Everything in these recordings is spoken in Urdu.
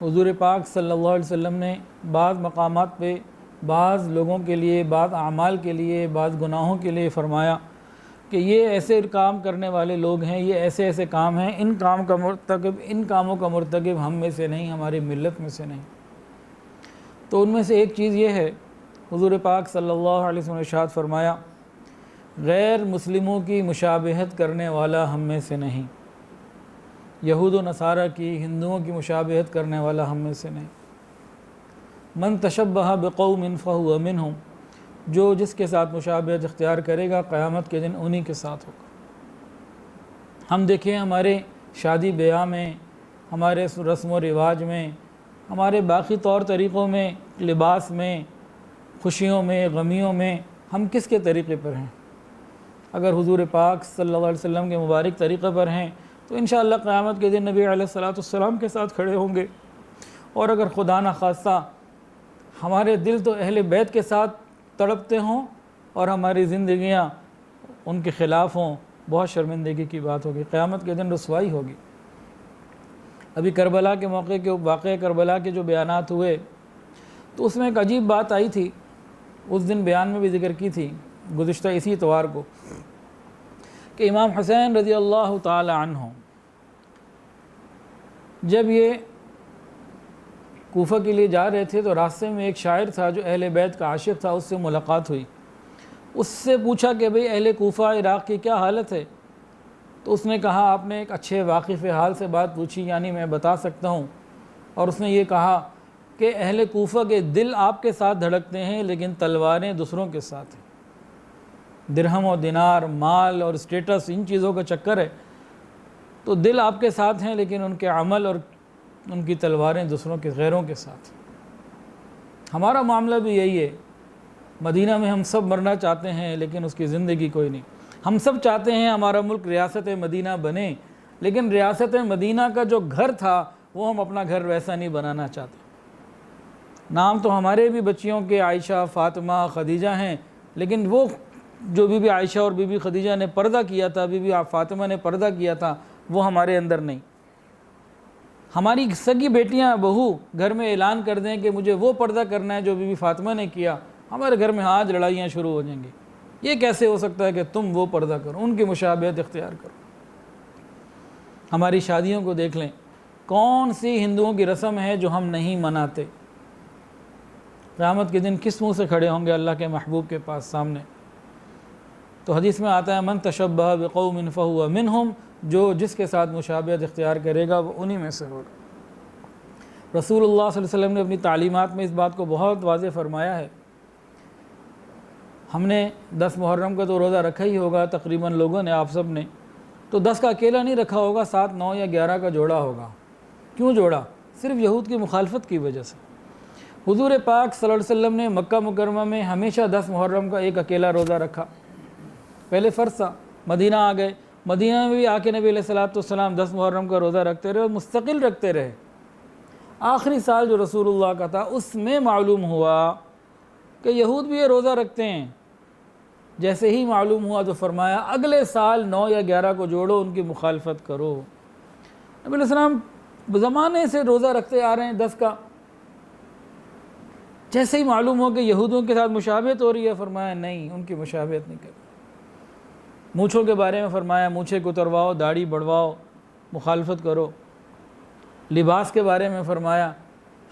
حضور پاک صلی اللہ علیہ وسلم نے بعض مقامات پہ بعض لوگوں کے لیے، بعض اعمال کے لیے، بعض گناہوں کے لیے فرمایا کہ یہ ایسے کام کرنے والے لوگ ہیں، یہ ایسے ایسے کام ہیں، ان کاموں کا مرتکب ہم میں سے نہیں، ہماری ملت میں سے نہیں۔ تو ان میں سے ایک چیز یہ ہے، حضور پاک صلی اللہ علیہ وسلم نے ارشاد فرمایا، غیر مسلموں کی مشابہت کرنے والا ہم میں سے نہیں، یہود و نصارہ کی، ہندوؤں کی مشابہت کرنے والا ہم میں سے نہیں۔ من تشبہ بقوم فہو منہم، جو جس کے ساتھ مشابہت اختیار کرے گا قیامت کے دن انہی کے ساتھ ہوگا۔ ہم دیکھیں ہمارے شادی بیاہ میں، ہمارے رسم و رواج میں، ہمارے باقی طور طریقوں میں، لباس میں، خوشیوں میں، غمیوں میں، ہم کس کے طریقے پر ہیں؟ اگر حضور پاک صلی اللہ علیہ وسلم کے مبارک طریقے پر ہیں تو انشاءاللہ قیامت کے دن نبی علیہ السلام کے ساتھ کھڑے ہوں گے، اور اگر خدا نخواستہ ہمارے دل تو اہل بیت کے ساتھ تڑپتے ہوں اور ہماری زندگیاں ان کے خلاف ہوں، بہت شرمندگی کی بات ہوگی، قیامت کے دن رسوائی ہوگی۔ ابھی کربلا کے موقع کے واقعہ کربلا کے جو بیانات ہوئے تو اس میں ایک عجیب بات آئی تھی، اس دن بیان میں بھی ذکر کی تھی گزشتہ اسی اتوار کو، کہ امام حسین رضی اللہ تعالی عنہ جب یہ کوفہ کے لیے جا رہے تھے تو راستے میں ایک شاعر تھا جو اہل بیت کا عاشق تھا، اس سے ملاقات ہوئی۔ اس سے پوچھا کہ بھئی اہل کوفہ عراق کی کیا حالت ہے؟ تو اس نے کہا آپ نے ایک اچھے واقف حال سے بات پوچھی، یعنی میں بتا سکتا ہوں۔ اور اس نے یہ کہا کہ اہل کوفہ کے دل آپ کے ساتھ دھڑکتے ہیں لیکن تلواریں دوسروں کے ساتھ ہیں۔ درہم و دینار، مال اور اسٹیٹس، ان چیزوں کا چکر ہے، تو دل آپ کے ساتھ ہیں لیکن ان کے عمل اور ان کی تلواریں دوسروں کے، غیروں کے ساتھ۔ ہمارا معاملہ بھی یہی ہے، مدینہ میں ہم سب مرنا چاہتے ہیں لیکن اس کی زندگی کوئی نہیں۔ ہم سب چاہتے ہیں ہمارا ملک ریاست مدینہ بنے، لیکن ریاست مدینہ کا جو گھر تھا وہ ہم اپنا گھر ویسا نہیں بنانا چاہتے۔ نام تو ہمارے بھی بچیوں کے عائشہ، فاطمہ، خدیجہ ہیں، لیکن وہ جو بی بی عائشہ اور بی بی خدیجہ نے پردہ کیا تھا، بی بی فاطمہ نے پردہ کیا تھا، وہ ہمارے اندر نہیں۔ ہماری سگی بیٹیاں، بہو گھر میں اعلان کر دیں کہ مجھے وہ پردہ کرنا ہے جو بی بی فاطمہ نے کیا، ہمارے گھر میں آج لڑائیاں شروع ہو جائیں گی۔ یہ کیسے ہو سکتا ہے کہ تم وہ پردہ کرو، ان کی مشابہت اختیار کرو؟ ہماری شادیوں کو دیکھ لیں، کون سی ہندوؤں کی رسم ہے جو ہم نہیں مناتے؟ قیامت کے دن کس منہ سے کھڑے ہوں گے اللہ کے محبوب کے پاس سامنے؟ تو حدیث میں آتا ہے من تشبہ بقوم فہو منہم، جو جس کے ساتھ مشابہت اختیار کرے گا وہ انہی میں سے ہوگا۔ رسول اللہ صلی اللہ علیہ وسلم نے اپنی تعلیمات میں اس بات کو بہت واضح فرمایا ہے۔ ہم نے 10 محرم کا تو روزہ رکھا ہی ہوگا تقریباً لوگوں نے، آپ سب نے، تو 10 کا اکیلا نہیں رکھا ہوگا، 7، 9 یا 11 کا جوڑا ہوگا۔ کیوں جوڑا؟ صرف یہود کی مخالفت کی وجہ سے۔ حضور پاک صلی اللہ علیہ وسلم نے مکہ مکرمہ میں ہمیشہ 10 محرم کا ایک اکیلا روزہ رکھا، پہلے فرض تھا۔ مدینہ آ گئے، مدینہ میں بھی آ کے نبی علیہ السلام 10 محرم کا روزہ رکھتے رہے اور مستقل رکھتے رہے۔ آخری سال جو رسول اللہ کا تھا اس میں معلوم ہوا کہ یہود بھی یہ روزہ رکھتے ہیں۔ جیسے ہی معلوم ہوا تو فرمایا اگلے سال 9 یا 11 کو جوڑو، ان کی مخالفت کرو۔ نبی علیہ السلام زمانے سے روزہ رکھتے آ رہے ہیں 10 کا، جیسے ہی معلوم ہو کہ یہودوں کے ساتھ مشابہت ہو رہی ہے، فرمایا نہیں، ان کی مشابہت نہیں کرو۔ مونچھوں کے بارے میں فرمایا مونچھیں کترواؤ، داڑھی بڑھواؤ، مخالفت کرو۔ لباس کے بارے میں فرمایا،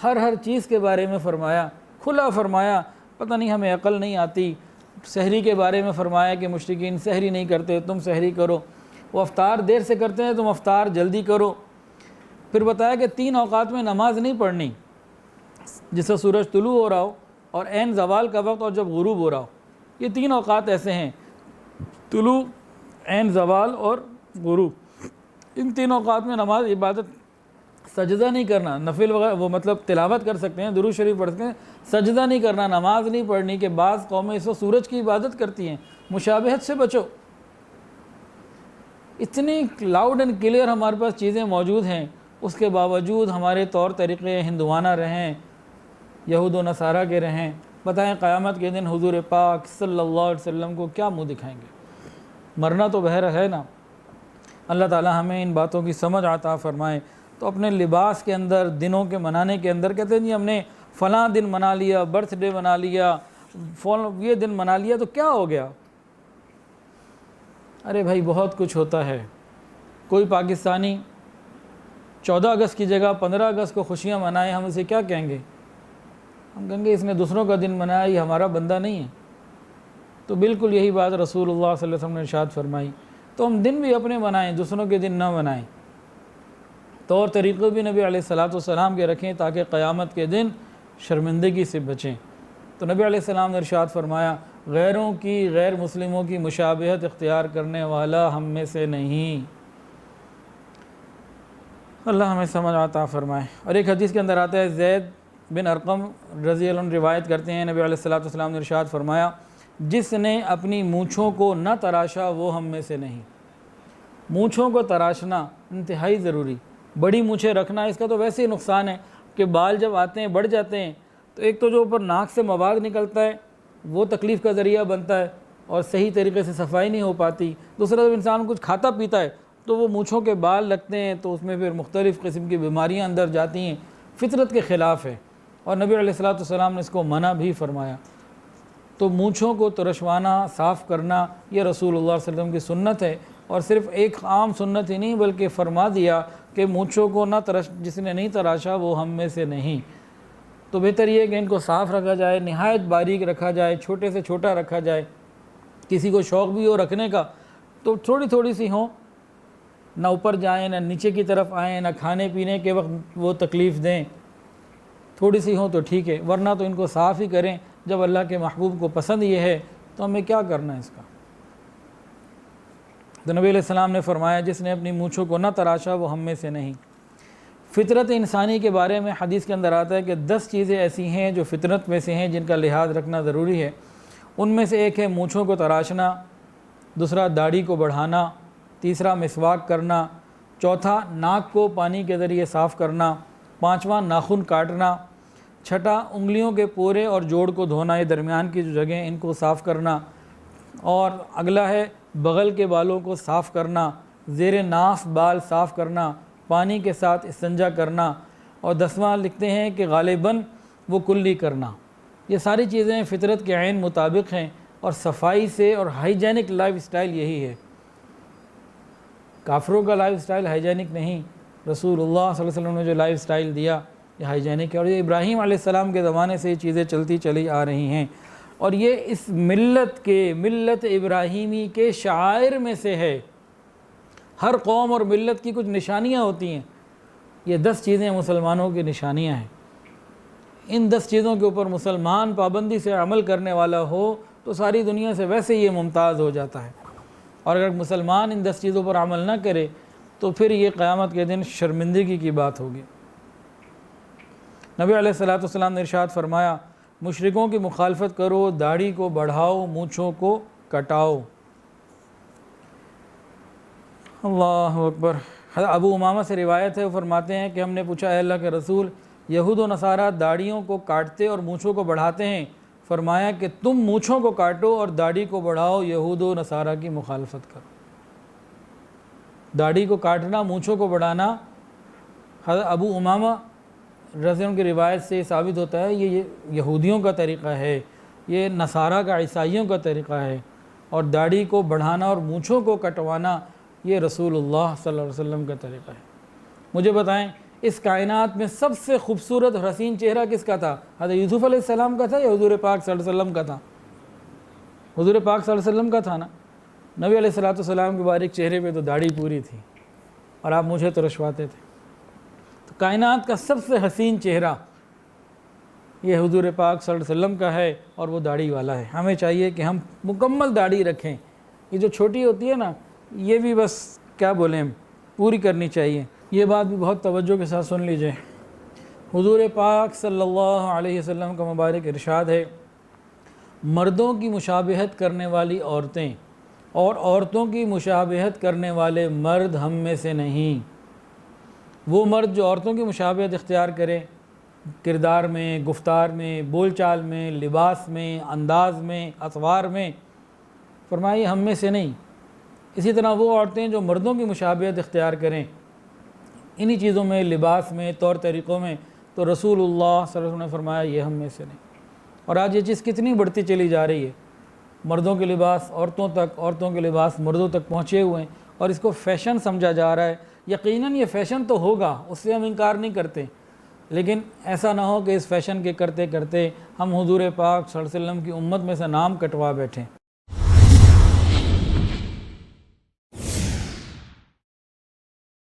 ہر چیز کے بارے میں فرمایا، کھلا فرمایا، پتہ نہیں ہمیں عقل نہیں آتی۔ سحری کے بارے میں فرمایا کہ مشرکین سحری نہیں کرتے، تم سحری کرو۔ وہ افطار دیر سے کرتے ہیں، تم افطار جلدی کرو۔ پھر بتایا کہ 3 اوقات میں نماز نہیں پڑھنی، جس سے سورج طلوع ہو رہا ہو اور عین زوال کا وقت اور جب غروب ہو رہا ہو، یہ 3 اوقات ایسے ہیں، طلوع، عین زوال اور غروب۔ ان 3 اوقات میں نماز، عبادت، سجدہ نہیں کرنا، نفل وغیرہ، وہ مطلب تلاوت کر سکتے ہیں، درود شریف پڑھ سکتے ہیں، سجدہ نہیں کرنا، نماز نہیں پڑھنی۔ کہ بعض قومیں اس وقت سورج کی عبادت کرتی ہیں، مشابہت سے بچو۔ اتنی لاؤڈ اینڈ کلیئر ہمارے پاس چیزیں موجود ہیں، اس کے باوجود ہمارے طور طریقے ہندوانہ رہیں، یہود و نصارہ کے رہیں۔ بتائیں قیامت کے دن حضور پاک صلی اللہ علیہ وسلم کو کیا منہ دکھائیں گے؟ مرنا تو بہر ہے نا۔ اللہ تعالی ہمیں ان باتوں کی سمجھ عطا فرمائے۔ تو تو اپنے لباس کے اندر، دنوں کے منانے کے اندر کہتے ہیں جی ہم نے فلاں دن منا لیا، برتھ ڈے منا لیا، یہ دن منا لیا تو کیا ہو گیا؟ ارے بھائی بہت کچھ ہوتا ہے۔ کوئی پاکستانی 14 اگست کی جگہ 15 اگست کو خوشیاں منائے، ہم اسے کیا کہیں گے؟ ہم کہیں گے اس نے دوسروں کا دن منایا، یہ ہمارا بندہ نہیں ہے۔ تو بالکل یہی بات رسول اللہ صلی اللہ علیہ وسلم نے ارشاد فرمائی۔ تو ہم دن بھی اپنے منائیں، دوسروں کے دن نہ منائیں۔ طور طریقے بھی نبی علیہ الصلوۃ والسلام کے رکھیں تاکہ قیامت کے دن شرمندگی سے بچیں۔ تو نبی علیہ السلام نے ارشاد فرمایا غیروں کی، غیر مسلموں کی مشابہت اختیار کرنے والا ہم میں سے نہیں۔ اللہ ہمیں سمجھ عطا فرمائے۔ اور ایک حدیث کے اندر آتا ہے، زید بن ارقم رضی اللہ عنہ روایت کرتے ہیں، نبی علیہ الصلوۃ والسلام نے ارشاد فرمایا جس نے اپنی مونچھوں کو نہ تراشا وہ ہم میں سے نہیں۔ مونچھوں کو تراشنا انتہائی ضروری۔ بڑی مونچھیں رکھنا اس کا تو ویسے ہی نقصان ہے کہ بال جب آتے ہیں بڑھ جاتے ہیں تو ایک تو جو اوپر ناک سے مواد نکلتا ہے وہ تکلیف کا ذریعہ بنتا ہے اور صحیح طریقے سے صفائی نہیں ہو پاتی۔ دوسرا جب انسان کچھ کھاتا پیتا ہے تو وہ مونچھوں کے بال لگتے ہیں تو اس میں پھر مختلف قسم کی بیماریاں اندر جاتی ہیں، فطرت کے خلاف ہے، اور نبی علیہ الصلوۃ والسلام نے اس کو منع بھی فرمایا۔ تو مونچھوں کو ترشوانا، صاف کرنا یہ رسول اللہ صلی اللہ علیہ وسلم کی سنت ہے، اور صرف ایک عام سنت ہی نہیں بلکہ فرما دیا کہ مونچھوں کو نہ جس نے نہیں تراشا وہ ہم میں سے نہیں۔ تو بہتر یہ ہے کہ ان کو صاف رکھا جائے، نہایت باریک رکھا جائے، چھوٹے سے چھوٹا رکھا جائے۔ کسی کو شوق بھی ہو رکھنے کا تو تھوڑی تھوڑی سی ہوں، نہ اوپر جائیں نہ نیچے کی طرف آئیں، نہ کھانے پینے کے وقت وہ تکلیف دیں، تھوڑی سی ہوں تو ٹھیک ہے، ورنہ تو ان کو صاف ہی کریں۔ جب اللہ کے محبوب کو پسند یہ ہے تو ہمیں کیا کرنا ہے اس کا؟ تو نبی علیہ السلام نے فرمایا جس نے اپنی مونچھوں کو نہ تراشا وہ ہم میں سے نہیں۔ فطرت انسانی کے بارے میں حدیث کے اندر آتا ہے کہ 10 چیزیں ایسی ہیں جو فطرت میں سے ہیں جن کا لحاظ رکھنا ضروری ہے۔ ان میں سے ایک ہے مونچھوں کو تراشنا، دوسرا داڑھی کو بڑھانا، تیسرا مسواک کرنا، چوتھا ناک کو پانی کے ذریعے صاف کرنا، پانچواں ناخن کاٹنا، چھٹا انگلیوں کے پورے اور جوڑ کو دھونا، یہ درمیان کی جو جگہیں ان کو صاف کرنا، اور اگلا ہے بغل کے بالوں کو صاف کرنا، زیر ناف بال صاف کرنا، پانی کے ساتھ استنجا کرنا، اور 10واں لکھتے ہیں کہ غالباً وہ کلی کرنا۔ یہ ساری چیزیں فطرت کے عین مطابق ہیں اور صفائی سے اور ہائیجینک لائف سٹائل یہی ہے۔ کافروں کا لائف سٹائل ہائیجینک نہیں، رسول اللہ صلی اللہ علیہ وسلم نے جو لائف سٹائل دیا یہ ہائیجینک ہے، اور یہ ابراہیم علیہ السلام کے زمانے سے یہ چیزیں چلتی چلی آ رہی ہیں، اور یہ اس ملت ابراہیمی کے شعائر میں سے ہے۔ ہر قوم اور ملت کی کچھ نشانیاں ہوتی ہیں، یہ 10 چیزیں مسلمانوں کی نشانیاں ہیں۔ ان 10 چیزوں کے اوپر مسلمان پابندی سے عمل کرنے والا ہو تو ساری دنیا سے ویسے یہ ممتاز ہو جاتا ہے، اور اگر مسلمان ان 10 چیزوں پر عمل نہ کرے تو پھر یہ قیامت کے دن شرمندگی کی بات ہوگی۔ نبی علیہ الصلوۃ والسلام نے ارشاد فرمایا مشرکوں کی مخالفت کرو، داڑھی کو بڑھاؤ، مونچھوں کو کٹاؤ۔ اللہ اکبر۔ ابو امامہ سے روایت ہے، وہ فرماتے ہیں کہ ہم نے پوچھا اے اللہ کے رسول، یہود و نصارہ داڑھیوں کو کاٹتے اور مونچھوں کو بڑھاتے ہیں، فرمایا کہ تم مونچھوں کو کاٹو اور داڑھی کو بڑھاؤ، یہود و نصارہ کی مخالفت کرو۔ داڑھی کو کاٹنا، مونچھوں کو بڑھانا حضرت ابو امامہ رضی اللہ عنہ کی روایت سے ثابت ہوتا ہے یہ یہودیوں کا طریقہ ہے، یہ نصارہ کا، عیسائیوں کا طریقہ ہے، اور داڑھی کو بڑھانا اور مونچھوں کو کٹوانا یہ رسول اللہ صلی اللہ علیہ وسلم کا طریقہ ہے۔ مجھے بتائیں اس کائنات میں سب سے خوبصورت اور حسین چہرہ کس کا تھا؟ حضرت یوسف علیہ السلام کا تھا یا حضور پاک صلی اللہ علیہ وسلم کا تھا؟ حضور پاک صلی اللہ علیہ وسلم کا تھا نا۔ نبی علیہ السلام کے باریک چہرے پہ تو داڑھی پوری تھی اور آپ مجھے ترشواتے تھے۔ تو کائنات کا سب سے حسین چہرہ یہ حضور پاک صلی اللہ علیہ وسلم کا ہے، اور وہ داڑھی والا ہے۔ ہمیں چاہیے کہ ہم مکمل داڑھی رکھیں، یہ جو چھوٹی ہوتی ہے نا یہ بھی بس کیا بولیں پوری کرنی چاہیے۔ یہ بات بھی بہت توجہ کے ساتھ سن لیجئے۔ حضور پاک صلی اللہ علیہ وسلم کا مبارک ارشاد ہے مردوں کی مشابہت کرنے والی عورتیں اور عورتوں کی مشابہت کرنے والے مرد ہم میں سے نہیں۔ وہ مرد جو عورتوں کی مشابہت اختیار کرے کردار میں، گفتار میں، بول چال میں، لباس میں، انداز میں، اطوار میں، فرمایا ہم میں سے نہیں۔ اسی طرح وہ عورتیں جو مردوں کی مشابہت اختیار کریں انہی چیزوں میں، لباس میں، طور طریقوں میں، تو رسول اللہ صلی اللہ علیہ وسلم نے فرمایا یہ ہم میں سے نہیں۔ اور آج یہ چیز کتنی بڑھتی چلی جا رہی ہے، مردوں کے لباس عورتوں تک، عورتوں کے لباس مردوں تک پہنچے ہوئے ہیں، اور اس کو فیشن سمجھا جا رہا ہے۔ یقیناً یہ فیشن تو ہوگا، اس سے ہم انکار نہیں کرتے، لیکن ایسا نہ ہو کہ اس فیشن کے کرتے کرتے ہم حضور پاک صلی اللہ علیہ وسلم کی امت میں سے نام کٹوا بیٹھیں۔